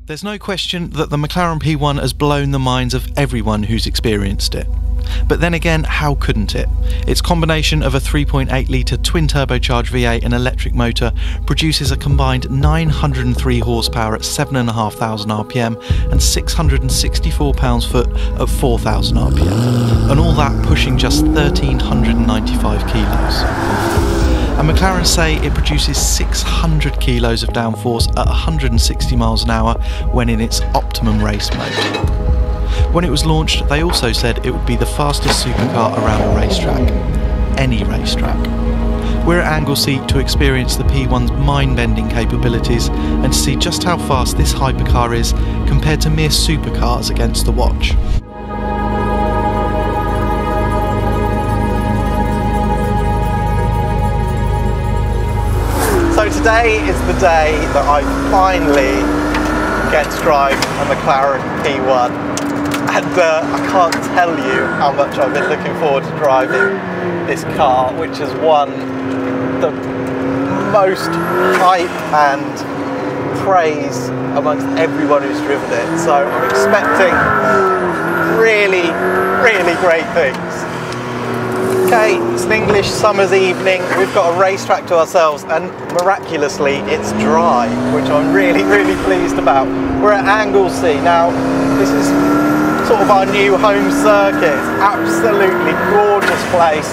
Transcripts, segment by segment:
There's no question that the McLaren P1 has blown the minds of everyone who's experienced it. But then again, how couldn't it? Its combination of a 3.8 litre twin turbocharged V8 and electric motor produces a combined 903 horsepower at 7,500 RPM and 664 pounds-foot at 4,000 RPM, and all that pushing just 1,395 kilos. And McLaren say it produces 600 kilos of downforce at 160 miles an hour when in its optimum race mode. When it was launched, they also said it would be the fastest supercar around a racetrack. Any racetrack. We're at Anglesey to experience the P1's mind-bending capabilities and to see just how fast this hypercar is compared to mere supercars against the watch. So today is the day that I finally get to drive a McLaren P1. And I can't tell you how much I've been looking forward to driving this car, which has won the most hype and praise amongst everyone who's driven it. So I'm expecting really, really great things. Okay, it's an English summer's evening. We've got a racetrack to ourselves and miraculously it's dry, which I'm really, really pleased about. We're at Anglesey. Now, this is sort of our new home circuit. It's absolutely gorgeous place,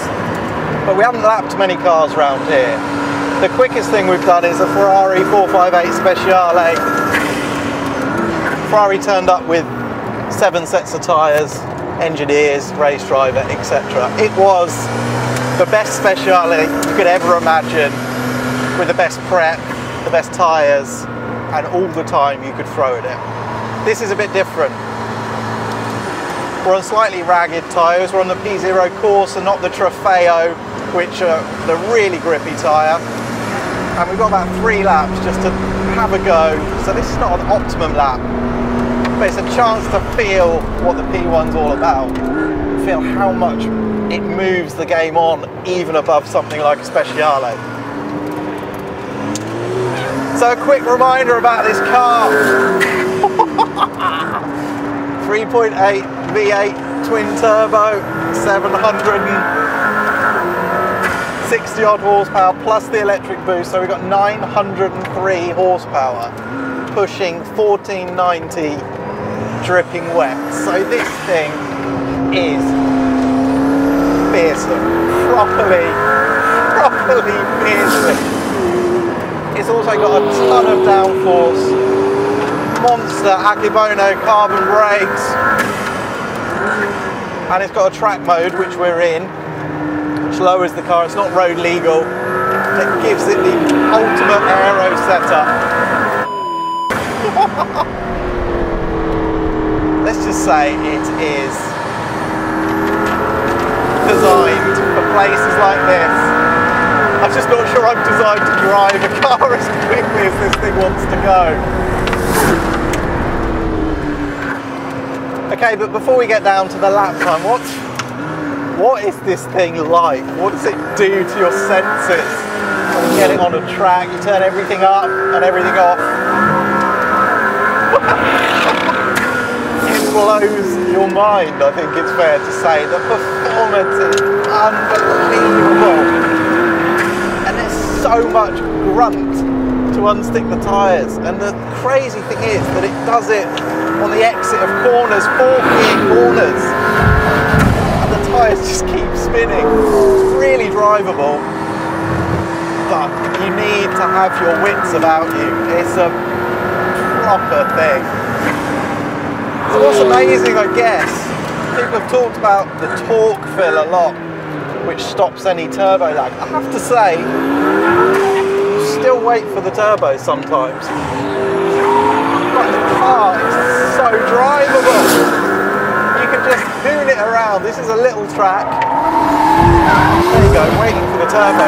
but we haven't lapped many cars around here. The quickest thing we've done is a Ferrari 458 Speciale. Ferrari turned up with 7 sets of tyres, engineers, race driver, etc. It was the best Speciale you could ever imagine, with the best prep, the best tyres, and all the time you could throw at it. This is a bit different. We're on slightly ragged tyres. We're on the P0 Corsa, not the Trofeo, which are the really grippy tyre. And we've got about 3 laps just to have a go. So this is not an optimum lap, but it's a chance to feel what the P1's all about. Feel how much it moves the game on, even above something like a Speciale. So a quick reminder about this car. 3.8 V8 twin turbo, 760 odd horsepower plus the electric boost, so we've got 903 horsepower, pushing 1490, dripping wet. So this thing is fearsome, properly fearsome. It's also got a ton of downforce. Monster Akebono carbon brakes, and it's got a track mode which we're in, which lowers the car. It's not road legal. It gives it the ultimate aero setup. Let's just say it is designed for places like this. I'm just not sure I'm designed to drive a car as quickly as this thing wants to go. Okay, but before we get down to the lap time, what is this thing like? What does it do to your senses? When you get it on a track, you turn everything up and everything off. It blows your mind, I think it's fair to say. The performance is unbelievable. And there's so much grunt to unstick the tyres. And the crazy thing is that it does it on the exit of corners, 4 clear corners, and the tyres just keep spinning. It's really drivable, but you need to have your wits about you. It's a proper thing. So what's amazing, I guess, people have talked about the torque fill a lot, which stops any turbo lag. I have to say, still wait for the turbo sometimes. But the car is so drivable. You can just hoon it around. This is a little track. There you go, waiting for the turbo.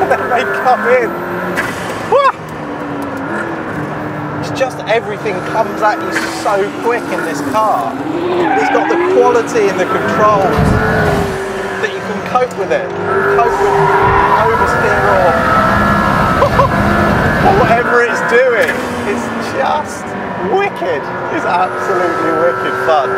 And then they come in. Wah! It's just everything comes at you so quick in this car. It's got the quality and the controls that you can cope with it. Cope with oversteer or whatever it's doing, it's just wicked. It's absolutely wicked fun.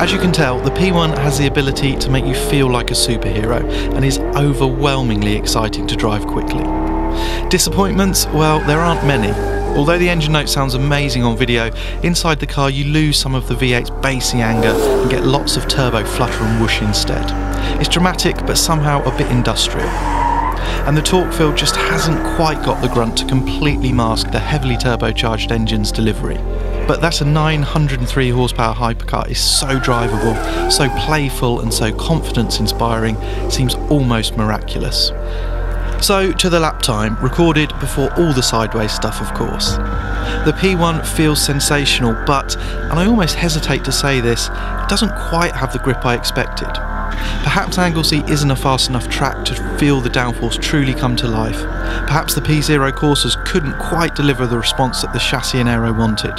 As you can tell, the P1 has the ability to make you feel like a superhero and is overwhelmingly exciting to drive quickly. Disappointments? Well, there aren't many. Although the engine note sounds amazing on video, inside the car you lose some of the V8's bassy anger and get lots of turbo flutter and whoosh instead. It's dramatic but somehow a bit industrial. And the torque field just hasn't quite got the grunt to completely mask the heavily turbocharged engine's delivery. But that a 903 horsepower hypercar is so drivable, so playful and so confidence inspiring seems almost miraculous. So to the lap time, recorded before all the sideways stuff of course. The P1 feels sensational but, and I almost hesitate to say this, it doesn't quite have the grip I expected. Perhaps Anglesey isn't a fast enough track to feel the downforce truly come to life. Perhaps the P0 coursers couldn't quite deliver the response that the chassis and aero wanted.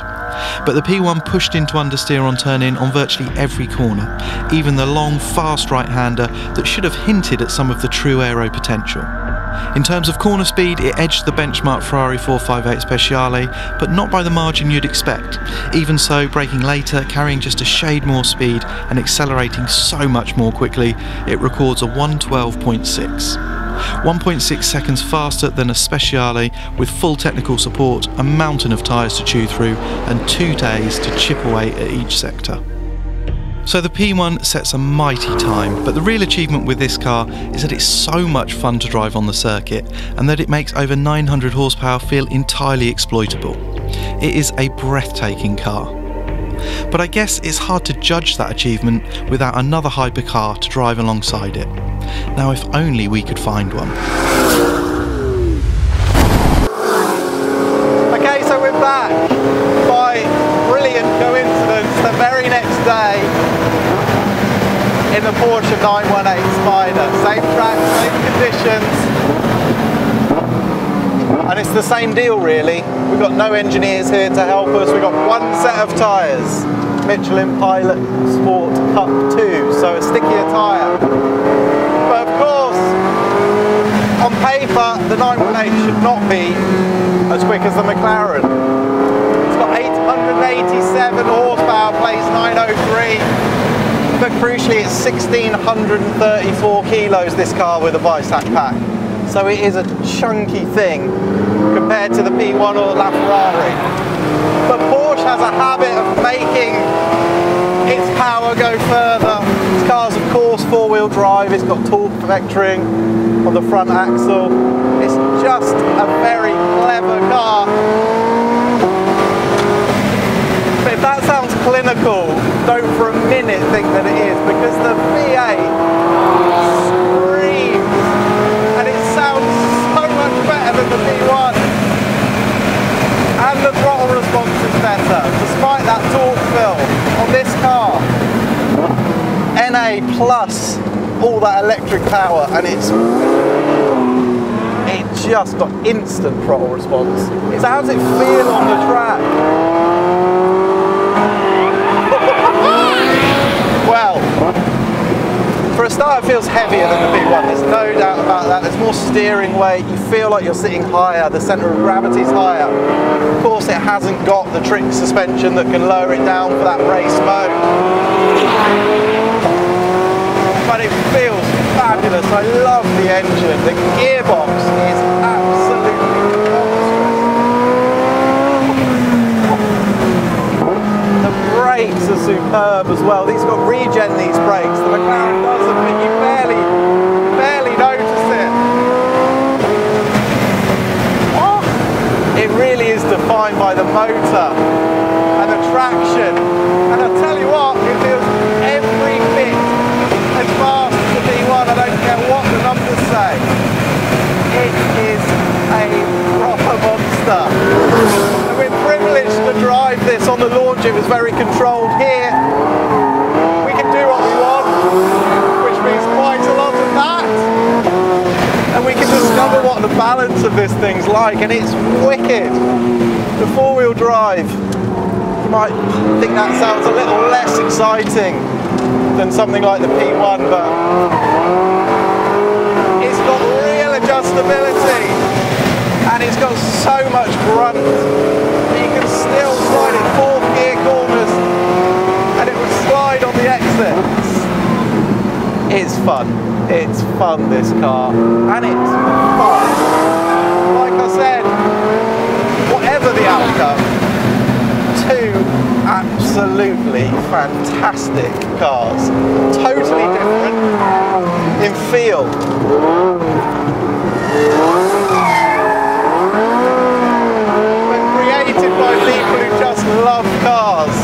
But the P1 pushed into understeer on turn-in on virtually every corner, even the long, fast right-hander that should have hinted at some of the true aero potential. In terms of corner speed, it edged the benchmark Ferrari 458 Speciale, but not by the margin you'd expect. Even so, braking later, carrying just a shade more speed and accelerating so much more quickly, it records a 112.6. 1.6 seconds faster than a Speciale with full technical support, a mountain of tyres to chew through, and 2 days to chip away at each sector. So the P1 sets a mighty time, but the real achievement with this car is that it's so much fun to drive on the circuit and that it makes over 900 horsepower feel entirely exploitable. It is a breathtaking car. But I guess it's hard to judge that achievement without another hypercar to drive alongside it. Now if only we could find one. Okay, so we're back. By brilliant coincidence, the very next day in the Porsche 918 Spyder. Same track, same conditions. And it's the same deal really. We've got no engineers here to help us. We've got one set of tyres. Michelin Pilot Sport Cup 2, so a stickier tyre. But of course, on paper, the 918 should not be as quick as the McLaren. It's got 887 horsepower, plays 903. But crucially, it's 1,634 kilos, this car with a Weissach pack. So it is a chunky thing compared to the P1 or the LaFerrari. But Porsche has a habit of making its power go further. This car's of course four-wheel drive, it's got torque vectoring on the front axle. It's just a very clever car. But if that sounds clinical, don't for a minute think that it is, because the V8 screams and it sounds so much better than the P1. And the throttle response is better, despite that torque fill on this car. NA plus all that electric power, and it just got instant throttle response. So how does it feel on the track? Well, for a start it feels heavier than the P1, there's no doubt about that. There's more steering weight, you feel like you're sitting higher, the centre of gravity's higher. Of course it hasn't got the trick suspension that can lower it down for that race mode. But it feels fabulous, I love the engine, the gearbox is absolutely monstrous. The brakes are superb as well, these got regen, these brakes, the McLaren doesn't, but you barely notice it. Oh, it really is defined by the motor and the traction, and I'll tell you what, it feels every bit as fast as the P1, I don't care what the numbers say. It is a proper monster. And we're privileged to drive this on the launch, it was very controlled. Here, we can do what we want, which means quite a lot of that. And we can discover what the balance of this thing's like, and it's wicked. The four-wheel drive, you might think that sounds a little less exciting than something like the P1, but it's got adjustability, and it's got so much grunt that you can still slide in 4th gear corners and it will slide on the exits. It's fun. It's fun, this car, and it's fun. Like I said, whatever the outcome, two absolutely fantastic cars. Totally different in feel. But created by people who just love cars,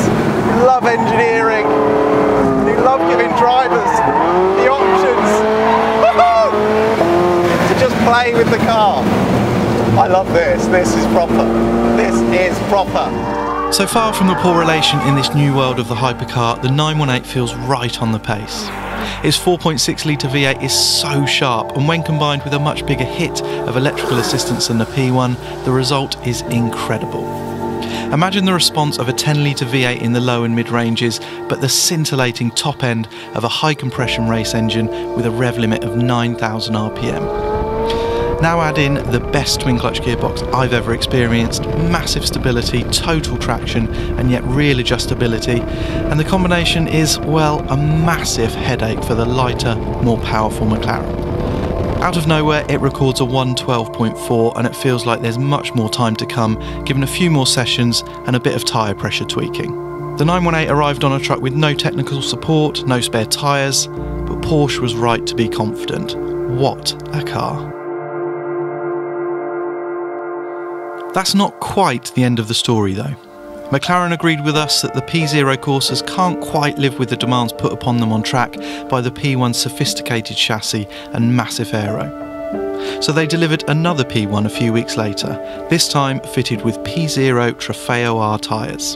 who love engineering, who love giving drivers the options to just play with the car. I love this. This is proper. This is proper. So far from the poor relation in this new world of the hypercar, the 918 feels right on the pace. Its 4.6 litre V8 is so sharp, and when combined with a much bigger hit of electrical assistance than the P1, the result is incredible. Imagine the response of a 10 litre V8 in the low and mid ranges, but the scintillating top end of a high compression race engine with a rev limit of 9,000 RPM. Now add in the best twin clutch gearbox I've ever experienced, massive stability, total traction, and yet real adjustability, and the combination is, well, a massive headache for the lighter, more powerful McLaren. Out of nowhere, it records a 112.4, and it feels like there's much more time to come, given a few more sessions and a bit of tyre pressure tweaking. The 918 arrived on a truck with no technical support, no spare tyres, but Porsche was right to be confident. What a car. That's not quite the end of the story though. McLaren agreed with us that the P0 Corsas can't quite live with the demands put upon them on track by the P1's sophisticated chassis and massive aero. So they delivered another P1 a few weeks later, this time fitted with P0 Trofeo R tyres.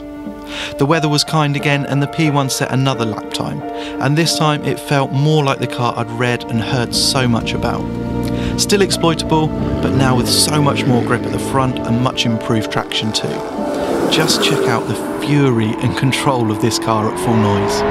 The weather was kind again and the P1 set another lap time, and this time it felt more like the car I'd read and heard so much about. Still exploitable, but now with so much more grip at the front and much improved traction too. Just check out the fury and control of this car at full noise.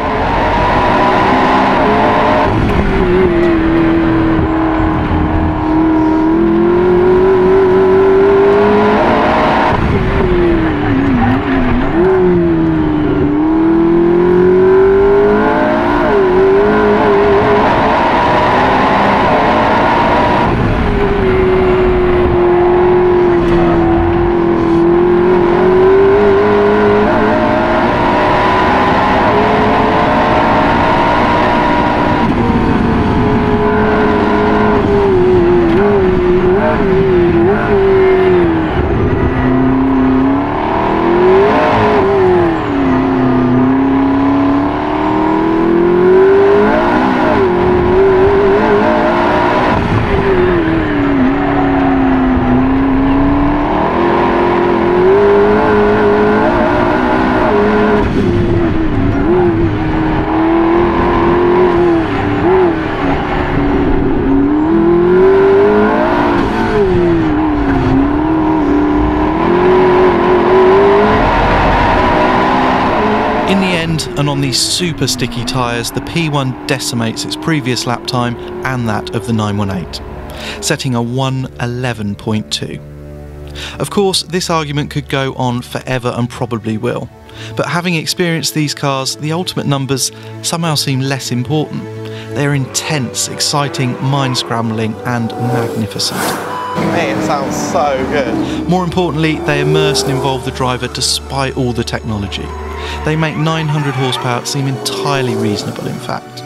In the end, and on these super sticky tyres, the P1 decimates its previous lap time and that of the 918, setting a 1:11.2. Of course, this argument could go on forever and probably will, but having experienced these cars, the ultimate numbers somehow seem less important. They're intense, exciting, mind-scrambling and magnificent. Hey, it sounds so good. More importantly, they immerse and involve the driver despite all the technology. They make 900 horsepower seem entirely reasonable, in fact.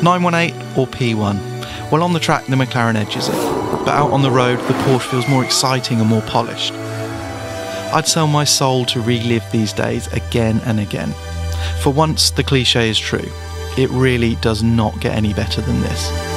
918 or P1? Well, on the track the McLaren edges it, but out on the road the Porsche feels more exciting and more polished. I'd sell my soul to relive these days again and again. For once, the cliche is true. It really does not get any better than this.